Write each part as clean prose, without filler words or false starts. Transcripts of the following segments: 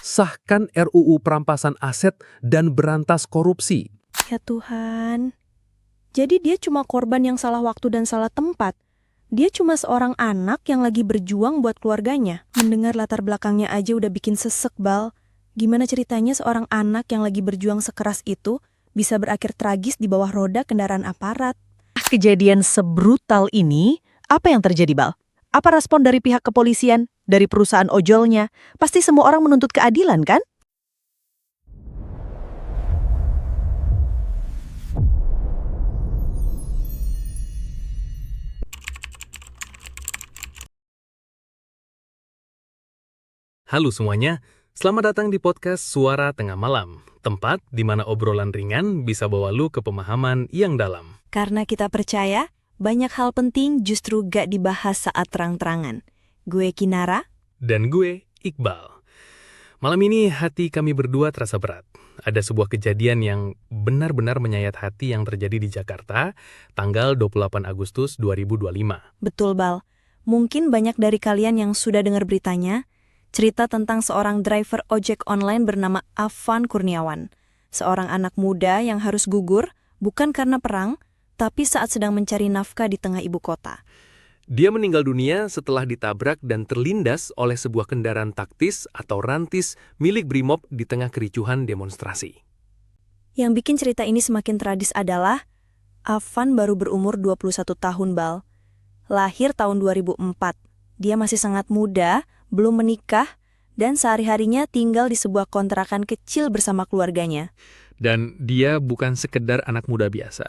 sahkan RUU perampasan aset dan berantas korupsi. Ya Tuhan. Jadi dia cuma korban yang salah waktu dan salah tempat. Dia cuma seorang anak yang lagi berjuang buat keluarganya. Mendengar latar belakangnya aja udah bikin sesek, Bal. Gimana ceritanya seorang anak yang lagi berjuang sekeras itu bisa berakhir tragis di bawah roda kendaraan aparat? Kejadian sebrutal ini, apa yang terjadi, Bal? Apa respon dari pihak kepolisian, dari perusahaan ojolnya? Pasti semua orang menuntut keadilan, kan? Halo semuanya, selamat datang di podcast Suara Tengah Malam, tempat di mana obrolan ringan bisa bawa lu ke pemahaman yang dalam. Karena kita percaya, banyak hal penting justru gak dibahas saat terang-terangan. Gue Kinara. Dan gue, Iqbal. Malam ini hati kami berdua terasa berat. Ada sebuah kejadian yang benar-benar menyayat hati yang terjadi di Jakarta, tanggal 28 Agustus 2025. Betul, Bal. Mungkin banyak dari kalian yang sudah dengar beritanya, cerita tentang seorang driver ojek online bernama Afan Kurniawan. Seorang anak muda yang harus gugur, bukan karena perang, tapi saat sedang mencari nafkah di tengah ibu kota. Dia meninggal dunia setelah ditabrak dan terlindas oleh sebuah kendaraan taktis atau rantis milik Brimob di tengah kericuhan demonstrasi. Yang bikin cerita ini semakin tragis adalah, Afan baru berumur 21 tahun, Bal. Lahir tahun 2004. Dia masih sangat muda, belum menikah, dan sehari-harinya tinggal di sebuah kontrakan kecil bersama keluarganya. Dan dia bukan sekedar anak muda biasa.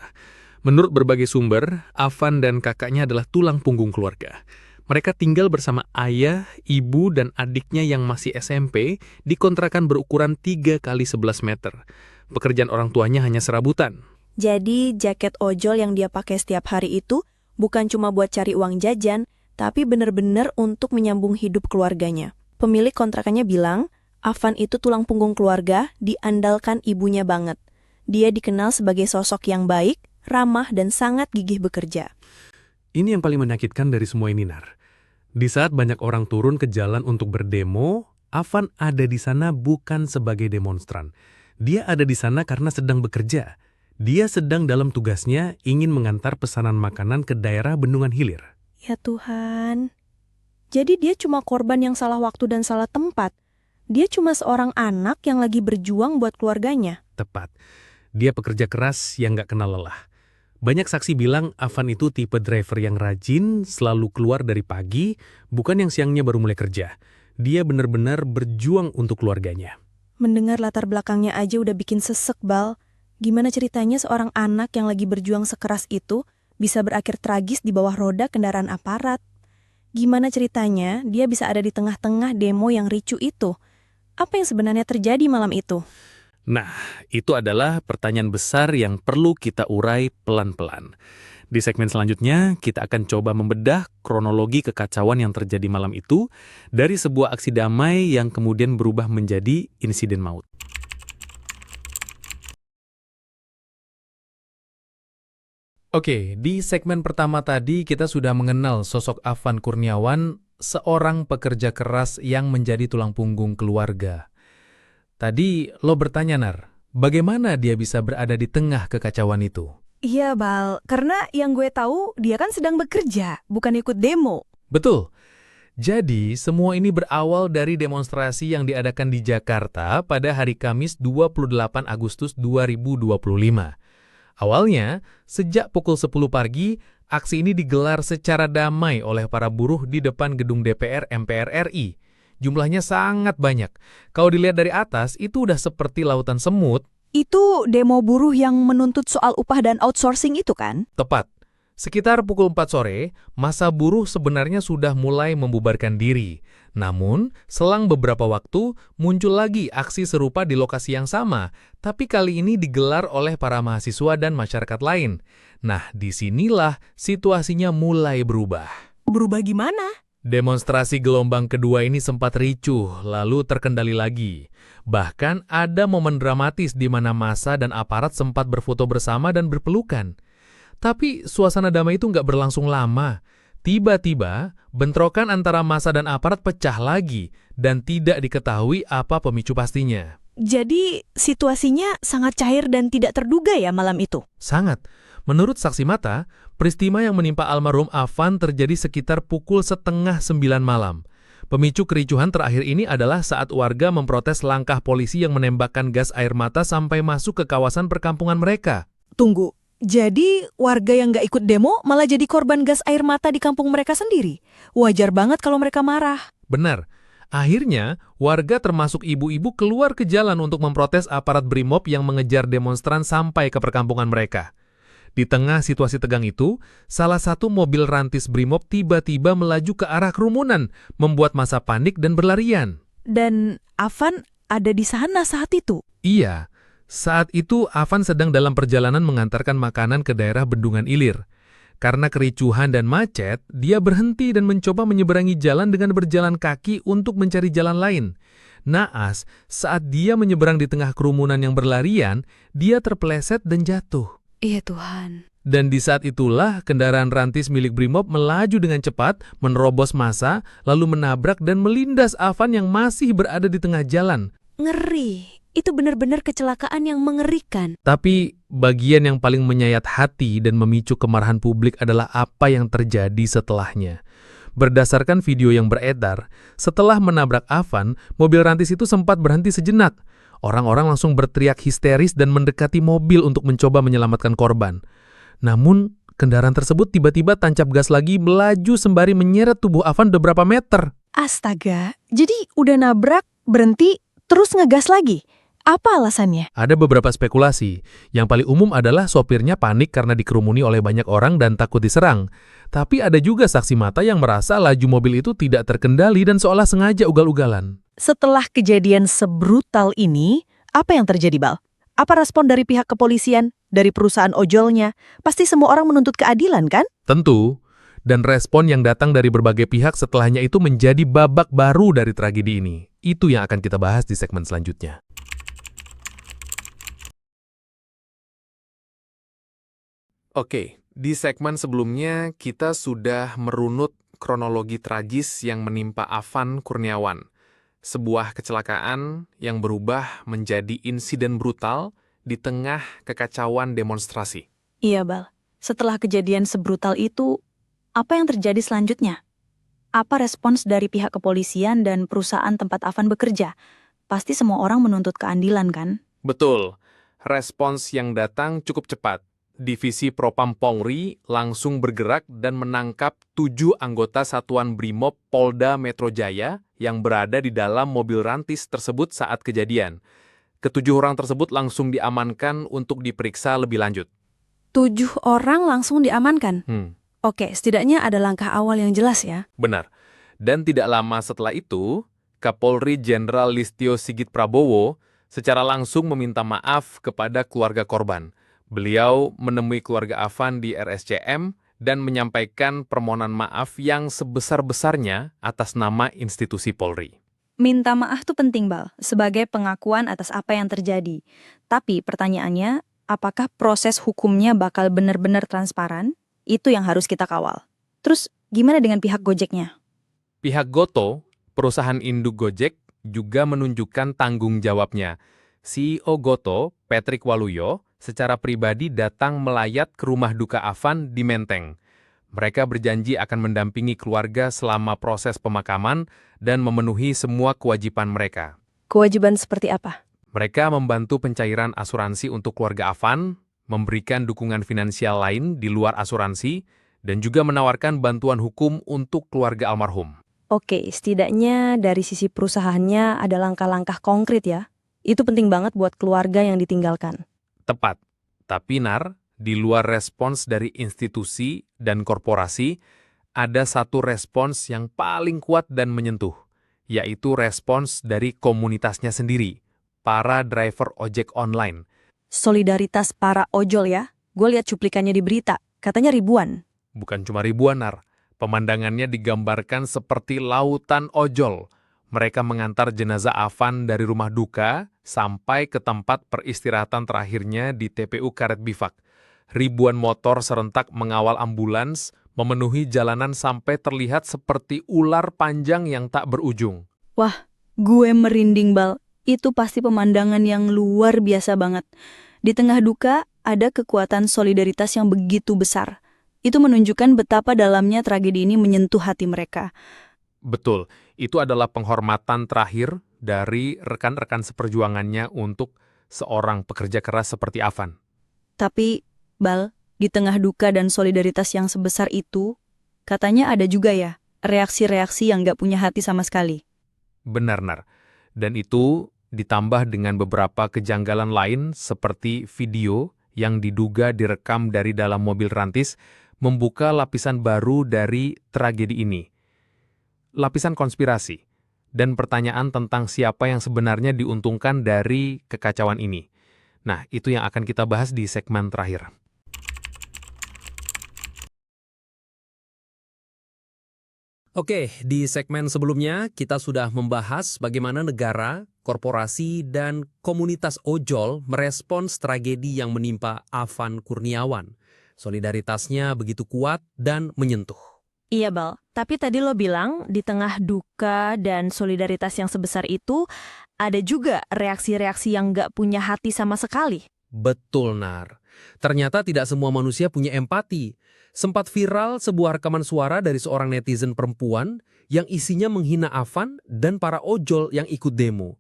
Menurut berbagai sumber, Afan dan kakaknya adalah tulang punggung keluarga. Mereka tinggal bersama ayah, ibu, dan adiknya yang masih SMP di kontrakan berukuran 3 kali 11 meter. Pekerjaan orang tuanya hanya serabutan. Jadi, jaket ojol yang dia pakai setiap hari itu bukan cuma buat cari uang jajan, tapi benar-benar untuk menyambung hidup keluarganya. Pemilik kontrakannya bilang, Afan itu tulang punggung keluarga, diandalkan ibunya banget. Dia dikenal sebagai sosok yang baik, ramah, dan sangat gigih bekerja. Ini yang paling menyakitkan dari semua ini, Nar. Di saat banyak orang turun ke jalan untuk berdemo, Afan ada di sana bukan sebagai demonstran. Dia ada di sana karena sedang bekerja. Dia sedang dalam tugasnya ingin mengantar pesanan makanan ke daerah Bendungan Hilir. Ya Tuhan. Jadi dia cuma korban yang salah waktu dan salah tempat. Dia cuma seorang anak yang lagi berjuang buat keluarganya. Tepat. Dia pekerja keras yang gak kenal lelah. Banyak saksi bilang Afan itu tipe driver yang rajin, selalu keluar dari pagi, bukan yang siangnya baru mulai kerja. Dia benar-benar berjuang untuk keluarganya. Mendengar latar belakangnya aja udah bikin sesek, Bal. Gimana ceritanya seorang anak yang lagi berjuang sekeras itu bisa berakhir tragis di bawah roda kendaraan aparat? Gimana ceritanya dia bisa ada di tengah-tengah demo yang ricu itu? Apa yang sebenarnya terjadi malam itu? Nah, itu adalah pertanyaan besar yang perlu kita urai pelan-pelan. Di segmen selanjutnya, kita akan coba membedah kronologi kekacauan yang terjadi malam itu dari sebuah aksi damai yang kemudian berubah menjadi insiden maut. Oke, di segmen pertama tadi kita sudah mengenal sosok Afan Kurniawan, seorang pekerja keras yang menjadi tulang punggung keluarga. Tadi lo bertanya, Nar, bagaimana dia bisa berada di tengah kekacauan itu? Iya, Bal. Karena yang gue tahu dia kan sedang bekerja, bukan ikut demo. Betul. Jadi, semua ini berawal dari demonstrasi yang diadakan di Jakarta pada hari Kamis 28 Agustus 2025. Awalnya, sejak pukul 10 pagi, aksi ini digelar secara damai oleh para buruh di depan gedung DPR MPR RI. Jumlahnya sangat banyak. Kalau dilihat dari atas, itu udah seperti lautan semut. Itu demo buruh yang menuntut soal upah dan outsourcing itu, kan? Tepat. Sekitar pukul 4 sore, massa buruh sebenarnya sudah mulai membubarkan diri. Namun, selang beberapa waktu, muncul lagi aksi serupa di lokasi yang sama, tapi kali ini digelar oleh para mahasiswa dan masyarakat lain. Nah, disinilah situasinya mulai berubah. Berubah gimana? Demonstrasi gelombang kedua ini sempat ricuh, lalu terkendali lagi. Bahkan ada momen dramatis di mana massa dan aparat sempat berfoto bersama dan berpelukan. Tapi suasana damai itu nggak berlangsung lama. Tiba-tiba, bentrokan antara massa dan aparat pecah lagi, dan tidak diketahui apa pemicu pastinya. Jadi situasinya sangat cair dan tidak terduga ya malam itu? Sangat. Menurut saksi mata, peristiwa yang menimpa almarhum Afan terjadi sekitar pukul 8:30 malam. Pemicu kericuhan terakhir ini adalah saat warga memprotes langkah polisi yang menembakkan gas air mata sampai masuk ke kawasan perkampungan mereka. Tunggu, jadi warga yang nggak ikut demo malah jadi korban gas air mata di kampung mereka sendiri? Wajar banget kalau mereka marah. Benar. Akhirnya, warga termasuk ibu-ibu keluar ke jalan untuk memprotes aparat BRIMOB yang mengejar demonstran sampai ke perkampungan mereka. Di tengah situasi tegang itu, salah satu mobil rantis BRIMOB tiba-tiba melaju ke arah kerumunan, membuat massa panik dan berlarian. Dan Afan ada di sana saat itu? Iya, saat itu Afan sedang dalam perjalanan mengantarkan makanan ke daerah Bendungan Ilir. Karena kericuhan dan macet, dia berhenti dan mencoba menyeberangi jalan dengan berjalan kaki untuk mencari jalan lain. Naas, saat dia menyeberang di tengah kerumunan yang berlarian, dia terpeleset dan jatuh. Iya Tuhan. Dan di saat itulah kendaraan rantis milik BRIMOB melaju dengan cepat, menerobos massa, lalu menabrak dan melindas Afan yang masih berada di tengah jalan. Ngeri. Itu benar-benar kecelakaan yang mengerikan. Tapi bagian yang paling menyayat hati dan memicu kemarahan publik adalah apa yang terjadi setelahnya. Berdasarkan video yang beredar, setelah menabrak Afan, mobil rantis itu sempat berhenti sejenak. Orang-orang langsung berteriak histeris dan mendekati mobil untuk mencoba menyelamatkan korban. Namun, kendaraan tersebut tiba-tiba tancap gas lagi melaju sembari menyeret tubuh Afan beberapa meter. Astaga, jadi udah nabrak, berhenti, terus ngegas lagi? Apa alasannya? Ada beberapa spekulasi. Yang paling umum adalah sopirnya panik karena dikerumuni oleh banyak orang dan takut diserang. Tapi ada juga saksi mata yang merasa laju mobil itu tidak terkendali dan seolah sengaja ugal-ugalan. Setelah kejadian sebrutal ini, apa yang terjadi, Bal? Apa respon dari pihak kepolisian, dari perusahaan ojolnya? Pasti semua orang menuntut keadilan, kan? Tentu. Dan respon yang datang dari berbagai pihak setelahnya itu menjadi babak baru dari tragedi ini. Itu yang akan kita bahas di segmen selanjutnya. Oke, di segmen sebelumnya kita sudah merunut kronologi tragis yang menimpa Afan Kurniawan. Sebuah kecelakaan yang berubah menjadi insiden brutal di tengah kekacauan demonstrasi. Iya, Bal. Setelah kejadian sebrutal itu, apa yang terjadi selanjutnya? Apa respons dari pihak kepolisian dan perusahaan tempat Afan bekerja? Pasti semua orang menuntut keadilan, kan? Betul, respons yang datang cukup cepat. Divisi Propam Polri langsung bergerak dan menangkap 7 anggota Satuan BRIMOB Polda Metro Jaya yang berada di dalam mobil rantis tersebut saat kejadian. Ketujuh orang tersebut langsung diamankan untuk diperiksa lebih lanjut. 7 orang langsung diamankan? Oke, setidaknya ada langkah awal yang jelas ya. Benar. Dan tidak lama setelah itu, Kapolri Jenderal Listio Sigit Prabowo secara langsung meminta maaf kepada keluarga korban. Beliau menemui keluarga Afan di RSCM dan menyampaikan permohonan maaf yang sebesar-besarnya atas nama institusi Polri. Minta maaf tuh penting, Bal, sebagai pengakuan atas apa yang terjadi. Tapi pertanyaannya, apakah proses hukumnya bakal benar-benar transparan? Itu yang harus kita kawal. Terus, gimana dengan pihak Gojeknya? Pihak Goto, perusahaan induk Gojek, juga menunjukkan tanggung jawabnya. CEO Goto, Patrick Waluyo, secara pribadi datang melayat ke rumah duka Afan di Menteng. Mereka berjanji akan mendampingi keluarga selama proses pemakaman dan memenuhi semua kewajiban mereka. Kewajiban seperti apa? Mereka membantu pencairan asuransi untuk keluarga Afan, memberikan dukungan finansial lain di luar asuransi, dan juga menawarkan bantuan hukum untuk keluarga almarhum. Oke, setidaknya dari sisi perusahaannya ada langkah-langkah konkret ya. Itu penting banget buat keluarga yang ditinggalkan. Tepat. Tapi Nar, di luar respons dari institusi dan korporasi, ada satu respons yang paling kuat dan menyentuh, yaitu respons dari komunitasnya sendiri, para driver ojek online. Solidaritas para ojol ya. Gue lihat cuplikannya di berita, katanya ribuan. Bukan cuma ribuan, Nar. Pemandangannya digambarkan seperti lautan ojol. Mereka mengantar jenazah Afan dari rumah duka sampai ke tempat peristirahatan terakhirnya di TPU Karet Bifak. Ribuan motor serentak mengawal ambulans, memenuhi jalanan sampai terlihat seperti ular panjang yang tak berujung. Wah, gue merinding, Bal. Itu pasti pemandangan yang luar biasa banget. Di tengah duka, ada kekuatan solidaritas yang begitu besar. Itu menunjukkan betapa dalamnya tragedi ini menyentuh hati mereka. Betul, itu adalah penghormatan terakhir dari rekan-rekan seperjuangannya untuk seorang pekerja keras seperti Afan. Tapi, Bal, di tengah duka dan solidaritas yang sebesar itu, katanya ada juga ya, reaksi-reaksi yang nggak punya hati sama sekali. Benar, Nar. Dan itu ditambah dengan beberapa kejanggalan lain seperti video yang diduga direkam dari dalam mobil rantis membuka lapisan baru dari tragedi ini. Lapisan konspirasi dan pertanyaan tentang siapa yang sebenarnya diuntungkan dari kekacauan ini. Nah, itu yang akan kita bahas di segmen terakhir. Oke, di segmen sebelumnya kita sudah membahas bagaimana negara, korporasi, dan komunitas ojol merespons tragedi yang menimpa Afan Kurniawan. Solidaritasnya begitu kuat dan menyentuh. Iya, Bal. Tapi tadi lo bilang di tengah duka dan solidaritas yang sebesar itu, ada juga reaksi-reaksi yang nggak punya hati sama sekali. Betul, Nar. Ternyata tidak semua manusia punya empati. Sempat viral sebuah rekaman suara dari seorang netizen perempuan yang isinya menghina Afan dan para ojol yang ikut demo.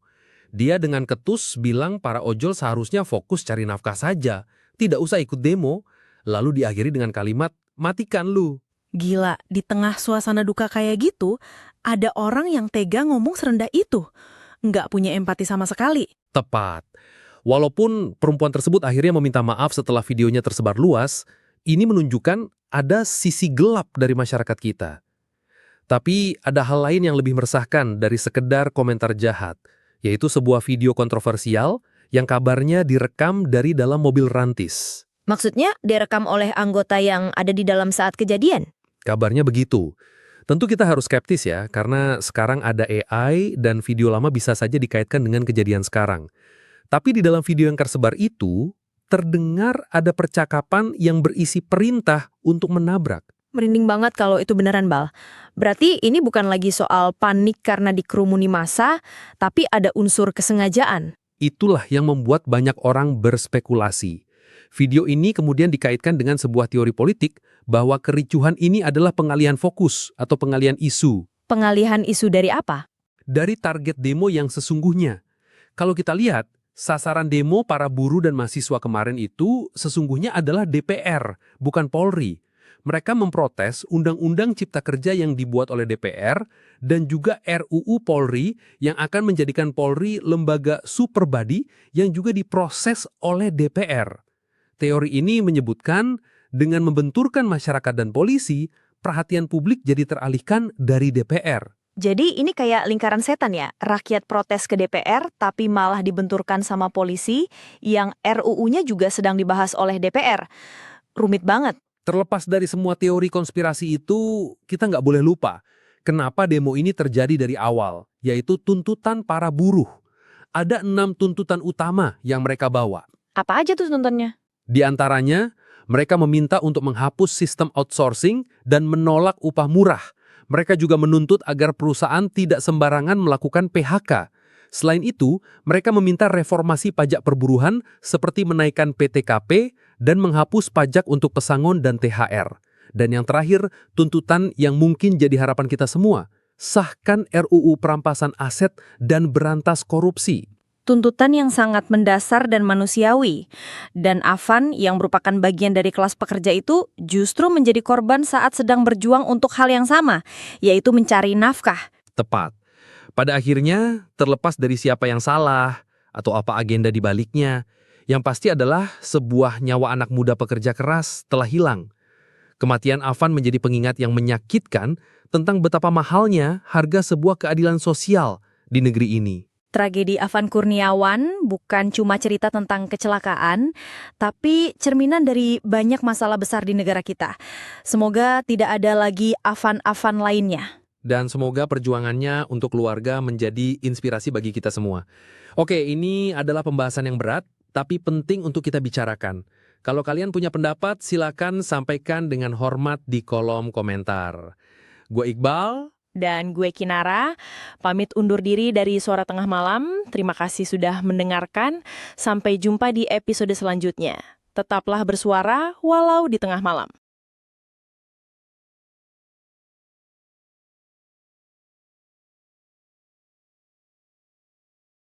Dia dengan ketus bilang para ojol seharusnya fokus cari nafkah saja, tidak usah ikut demo, lalu diakhiri dengan kalimat, "Matikan lu." Gila, di tengah suasana duka kayak gitu, ada orang yang tega ngomong serendah itu. Nggak punya empati sama sekali. Tepat. Walaupun perempuan tersebut akhirnya meminta maaf setelah videonya tersebar luas, ini menunjukkan ada sisi gelap dari masyarakat kita. Tapi ada hal lain yang lebih meresahkan dari sekedar komentar jahat, yaitu sebuah video kontroversial yang kabarnya direkam dari dalam mobil rantis. Maksudnya direkam oleh anggota yang ada di dalam saat kejadian? Kabarnya begitu. Tentu kita harus skeptis ya, karena sekarang ada AI dan video lama bisa saja dikaitkan dengan kejadian sekarang. Tapi di dalam video yang tersebar itu, terdengar ada percakapan yang berisi perintah untuk menabrak. Merinding banget kalau itu beneran, Bal. Berarti ini bukan lagi soal panik karena dikerumuni massa, tapi ada unsur kesengajaan. Itulah yang membuat banyak orang berspekulasi. Video ini kemudian dikaitkan dengan sebuah teori politik bahwa kericuhan ini adalah pengalihan fokus atau pengalihan isu. Pengalihan isu dari apa? Dari target demo yang sesungguhnya. Kalau kita lihat, sasaran demo para buruh dan mahasiswa kemarin itu sesungguhnya adalah DPR, bukan Polri. Mereka memprotes Undang-Undang Cipta Kerja yang dibuat oleh DPR dan juga RUU Polri yang akan menjadikan Polri lembaga super body yang juga diproses oleh DPR. Teori ini menyebutkan dengan membenturkan masyarakat dan polisi, perhatian publik jadi teralihkan dari DPR. Jadi ini kayak lingkaran setan ya, rakyat protes ke DPR tapi malah dibenturkan sama polisi yang RUU-nya juga sedang dibahas oleh DPR. Rumit banget. Terlepas dari semua teori konspirasi itu, kita nggak boleh lupa kenapa demo ini terjadi dari awal, yaitu tuntutan para buruh. Ada 6 tuntutan utama yang mereka bawa. Apa aja tuh tuntutannya? Di antaranya, mereka meminta untuk menghapus sistem outsourcing dan menolak upah murah. Mereka juga menuntut agar perusahaan tidak sembarangan melakukan PHK. Selain itu, mereka meminta reformasi pajak perburuhan seperti menaikkan PTKP dan menghapus pajak untuk pesangon dan THR. Dan yang terakhir, tuntutan yang mungkin jadi harapan kita semua, sahkan RUU perampasan aset dan berantas korupsi. Tuntutan yang sangat mendasar dan manusiawi. Dan Afan yang merupakan bagian dari kelas pekerja itu justru menjadi korban saat sedang berjuang untuk hal yang sama, yaitu mencari nafkah. Tepat. Pada akhirnya, terlepas dari siapa yang salah atau apa agenda di baliknya, yang pasti adalah sebuah nyawa anak muda pekerja keras telah hilang. Kematian Afan menjadi pengingat yang menyakitkan tentang betapa mahalnya harga sebuah keadilan sosial di negeri ini. Tragedi Afan Kurniawan bukan cuma cerita tentang kecelakaan, tapi cerminan dari banyak masalah besar di negara kita. Semoga tidak ada lagi Afan-Afan lainnya. Dan semoga perjuangannya untuk keluarga menjadi inspirasi bagi kita semua. Oke, ini adalah pembahasan yang berat, tapi penting untuk kita bicarakan. Kalau kalian punya pendapat, silakan sampaikan dengan hormat di kolom komentar. Gue Iqbal. Dan gue Kinara, pamit undur diri dari Suara Tengah Malam. Terima kasih sudah mendengarkan. Sampai jumpa di episode selanjutnya. Tetaplah bersuara walau di tengah malam.